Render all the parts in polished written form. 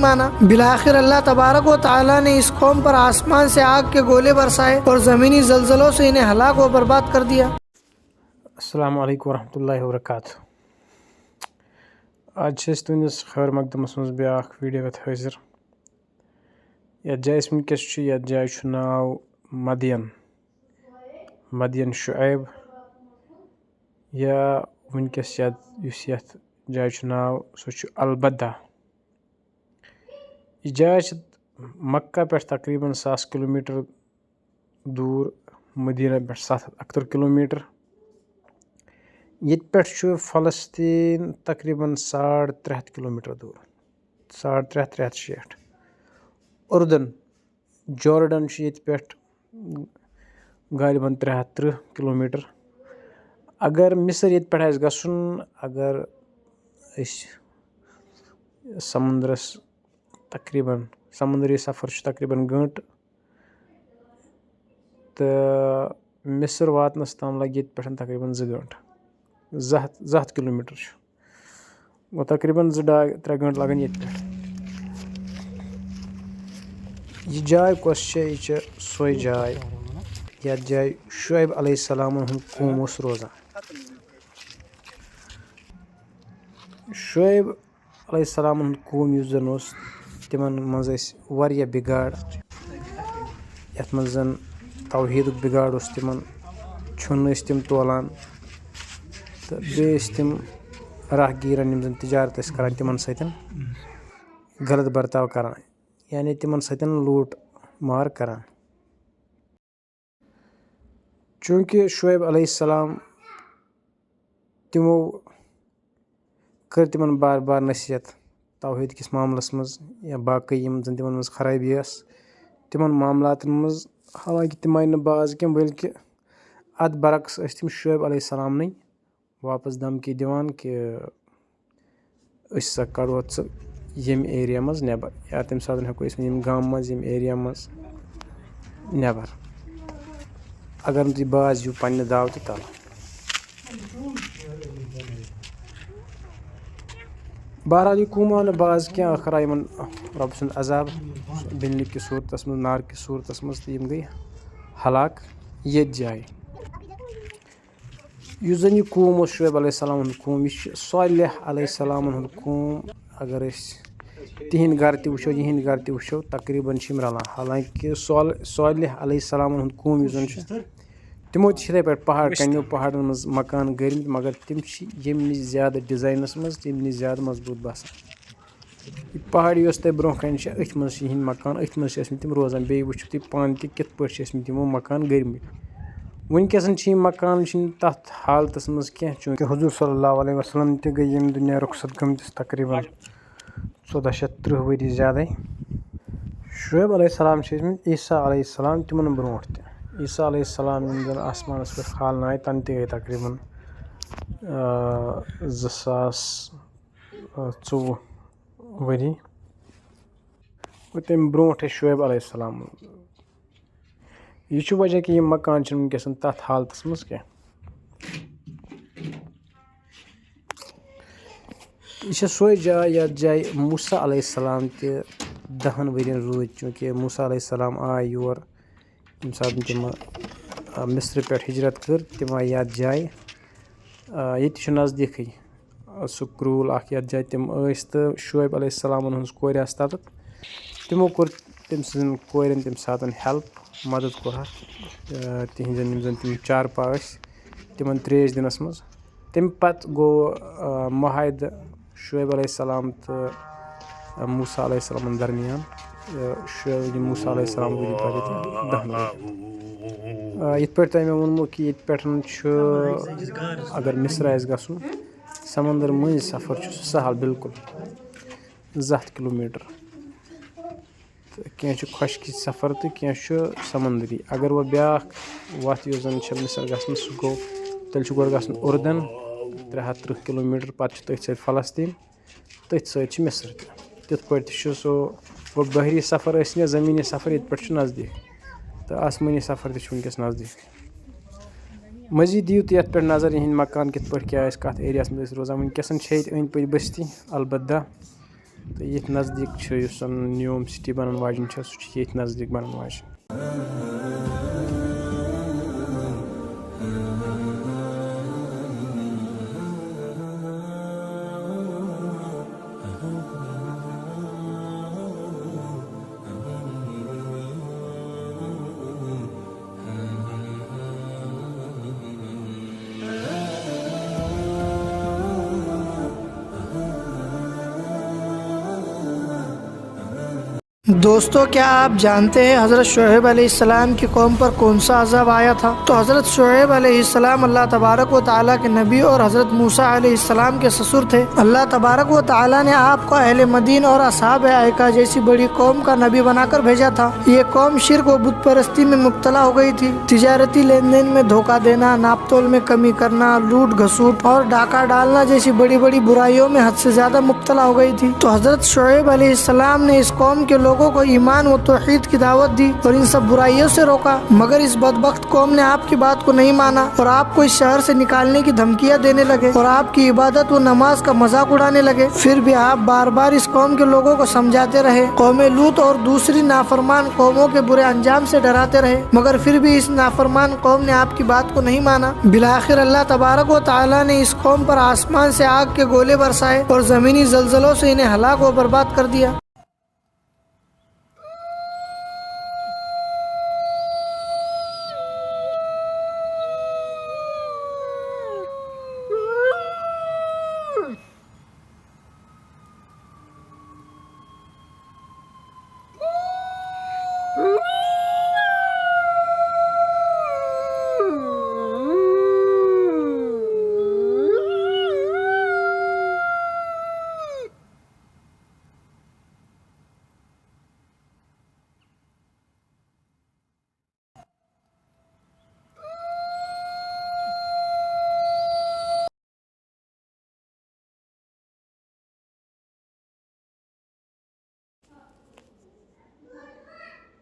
माना। बिलाखिर अल्लाह तबारक व तआला ने इस कौम पर आसमान से आग के गोले बरसाए और ज़मीनी जल्जलों से इन्हें हलाक व बर्बाद कर दिया। अस्सलामु अलैकुम वरहमतुल्लाहि वबरकातुहू। आज तुंदिस खैर मकदमस मज ब्याख वीडियो हाजिर। यथ जाए वनकस यथ जाए नाव मदियन शुएब या वनकस यथ जाए नाव सो अलबदा। यह जाए मक्का पे तकरीबन 1000 किलोमीटर दूर, मदीना पे 771 किलोमीटर। ये पे फ़लस्तीन तकरीबन 350 किलोमीटर दूर, 360। उर्दन जॉर्डन ये पे गालिबन 330 किलोमीटर। अगर मिस्र ये पे गसन, अगर समुंद्रस तकरीबन समुंदरी सफ़र तकरीबन घंट, तो मिस्र वातनस तम लगे ये पे तकरीबन 2 घंट। 100 किलोमीटर गो तकरीबन 2-3 घंट लगन ये पे। यह जाए कस यह सो जाए यथ जाए शुएब अलैहिस्सलाम कौम रोज़ान। शुएब अलैहिस्सलाम कौम जन तिमन मज वारिया बिगाड़, यथ मज जन तौहीदुक बिगाड़ तिमन छुन तिम तोलान, तो बे तिम राहगीरन जन तिजारत करान तिमन सतन गलत बर्ताव करान, यानी तिमन सतन लूट मार करान। चूँकि शुएब अलैहिस्सलाम तिमो कर तिमन बार बार नसीहत तौहीद किस मामलस मज या बाकी जन तिमन मज खराबी तिमन मामलातन मज, हालांकि तिम आय बाज कह बल्कि अत बरक्स तिम शुएब अलैहिस्सलाम वापस धमकी दिवान कि सा कड़ो यम एरिया मज नेबर, या तम सात हेको यम गाम मज यम एरिया मज नेबर, अगर तुम बाज यू पन्ने दावत तल। बहरहाल यह कौम आव बाज क्या आखिर आय रब सुंद अजाब बिजली की सूरत मज, नार की सूरत मज, तो यम गई हलाक ये जाए। यह जन यह कौम शुएब अलैहिस्सलाम कौम, यह सालेह अलैहिस्सलाम कौम। अगर तिहिंद गर त वुचो यिहिंद गर त वुचो तकरीबन रलान। हालांकि सालेह अलैहिस्सलाम कौम जन तिमो ते पे पहाड़ कन्यो पहाड़न मज मकान गरमत, मगर तिम यम नश ज्यादा डिजाइनस मज, तम नश ज्यादा मजबूत बसान। यह पहाड़ी ते ब्रो कन अथ मज मकान, अथ मज तिम रोजान। बे वुचो तुम पान कित पे तमो मकान गरमत। वनकस मकान तथ हालतस मज कह, चूँकि हुजूर सल्लल्लाहु अलैहि वसल्लम ते गई यम दुनिया रुखसत गमतिस तकरीबन 1430 वरी ज्यादा। शुएब अलैहिस्सलाम ईसा अलैहिस्सलाम तिमन ब्रोट ते। ईसा अलैहिस्सलाम जन आसमानस पे खालन आय तन ते गई तकरीबन 2024 वरी। तम ब्रोट शुएब अलैहिस्सलाम। यह वजह कि यम मकान वनकस तथ हालतस मज कह। यह सो जाए यथ जाए मूसा अलैहिस्सलाम ते 10 वरियन रूद, चूँकि मूसा अलैहिस्सलाम आय योर यम सात तम मिस्र पे हिजरत कर, तम आय यथ जाए। ये नज़दीक सह क्रूल यथ जाए तम तो शुएब अलैहिस्सलाम कोर तथ, तिमो कोर तम सजन कोरन तम सात हेल्प मदद कोर तिहजन जन तम चारपा तिमन त्रेश दिनस मज। तम पत गो माहिद शुएब अलैहिस्सलाम तो मूसा अलैहिस्सलाम दरमियान। मूसा अलैहिस्सलाम वरी पे 10 वरी। ये पे तह मे वोनमो कि ये पे अगर मिस्र आस गसन समंदर मज सफ़र सहल बिल्कुल 100 किलोमीटर। कह खुशकी सफ़र तो कह समंदरी। अगर वह ब्या वत जन मिस्र गसन सह गो तेल गो गसन उर्दन 330 किलोमीटर, पे तथ सत फ़लस्तीन, तथ सत मिस्र तिथ पे सो गो बहरी सफ़र या ज़मीनी सफ़र ये पे नज़दीक, तो आसमानी सफ़र वनकस नज़दीक। मजीद दियो तो ये पे नज़र यहंद मकान कित पे क्या कत एरिया मज रोजान। वनकस अंद पे बस्ती अलबदा तो ये नज़दीक न्यूम सिटी बनन वाजन ये नज़दीक बनन वाजन। दोस्तों, क्या आप जानते हैं हज़रत शुएब अलैहिस्सलाम की कौम पर कौन सा अज़ाब आया था? तो हज़रत शुएब अलैहिस्सलाम अल्लाह तबारक व तआला के नबी और हज़रत मूसा अलैहिस्सलाम के ससुर थे। अल्लाह तबारक व तआला ने आपको अहले मदीन और असहाब आयका जैसी बड़ी कौम का नबी बनाकर भेजा था। ये कौम शिर्क व बुत परस्ती में मुब्तला हो गई थी। तिजारती लेन देन में धोखा देना, नापतोल में कमी करना, लूट घसूट और डाका डालना जैसी बड़ी बड़ी बुराइयों में हद से ज्यादा मुब्तला हो गई थी। तो हज़रत शुएब अलैहिस्सलाम ने इस कौम के लोगों को ईमान व तौहीद की दावत दी और इन सब बुराइयों से रोका, मगर इस बदबख्त कौम ने आपकी बात को नहीं माना और आपको इस शहर से निकालने की धमकियां देने लगे और आपकी इबादत व नमाज का मजाक उड़ाने लगे। फिर भी आप बार बार इस कौम के लोगों को समझाते रहे, कौम लूत और दूसरी नाफरमान कौमों के बुरे अंजाम से डराते रहे, मगर फिर भी इस नाफरमान कौम ने आपकी बात को नहीं माना। बिलाखिर अल्लाह तबारक व तआला ने इस कौम पर आसमान से आग के गोले बरसाए और जमीनी जल्जलों से इन्हें हलाक व बर्बाद कर दिया।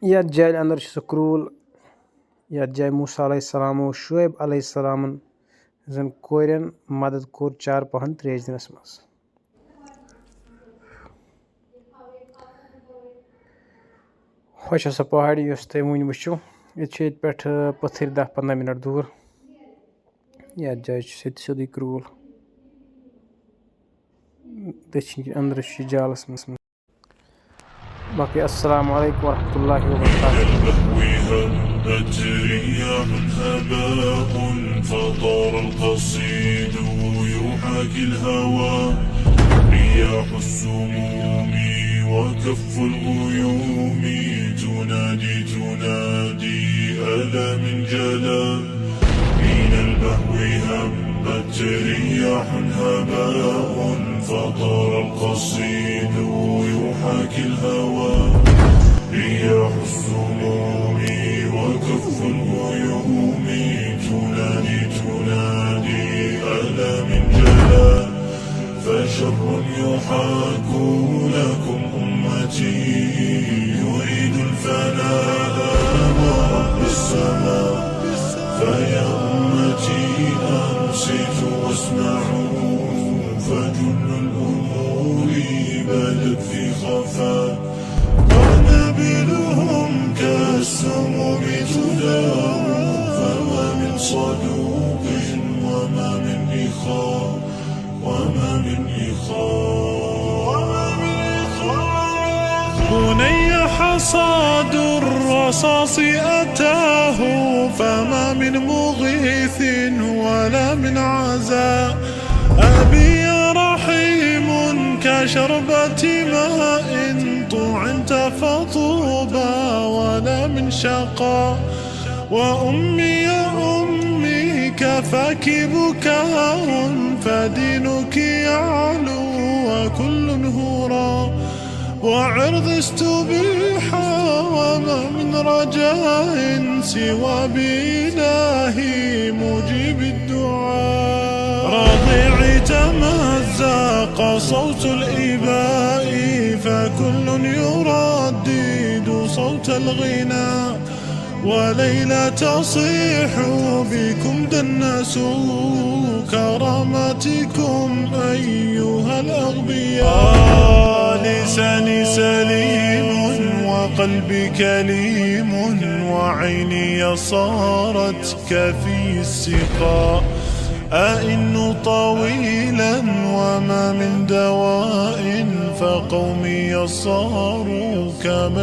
यथ जाय अंदर सह क्रूल, यथ जाय मूसा अलैहिस्सलाम और शुएब अलैहिस्सलाम जन कोरन मदद कोर 4 पहन 3 दिनस मज। होश हसा पहाड़ी तुम वन वो ये पे पत्थर 10-15 मिनट दूर। यथ जाय सोदी क्रूल दक्षिण अंदर जालस मज। बाकी अस्सलाम वालेकुम वरहमतुल्लाहि وكف الغيوم تنادي ألا من جلا من البهو همت رياح هباء فطار القصيد يحاكي الهوى رياح السموم وكف الغيوم تنادي ألا من جلا فشر يحاك لكم أمتي يريد الفناء ورب السماء فيا أمتي أنصتوا واسمعوا فجل الأمور بدت في خفاء قنابلهم كالسموم تدار فما من صدوق وما من إخاء بني حصاد الرصاص أتاه فما من مغيث ولا من عزاء أبي رحيم كشربة ماء طعنت فطوبى ولا من شقاء وأمي يا أمي كفاك بكاء فدينك يعلو وكل هرى وعرض استبيحا وما من رجاء سوى بإلهي مجيب الدعاء رضيعي تمزق صوت الإباء فكل يردد صوت الغناء وليلى تصيح بكم دنسوا كراماتكم أيها الأغبياء. لساني سليم وقلبي كليم وعيني صارت كفي السقاء. أئن طويلا وما من دواء فقومي صاروا كما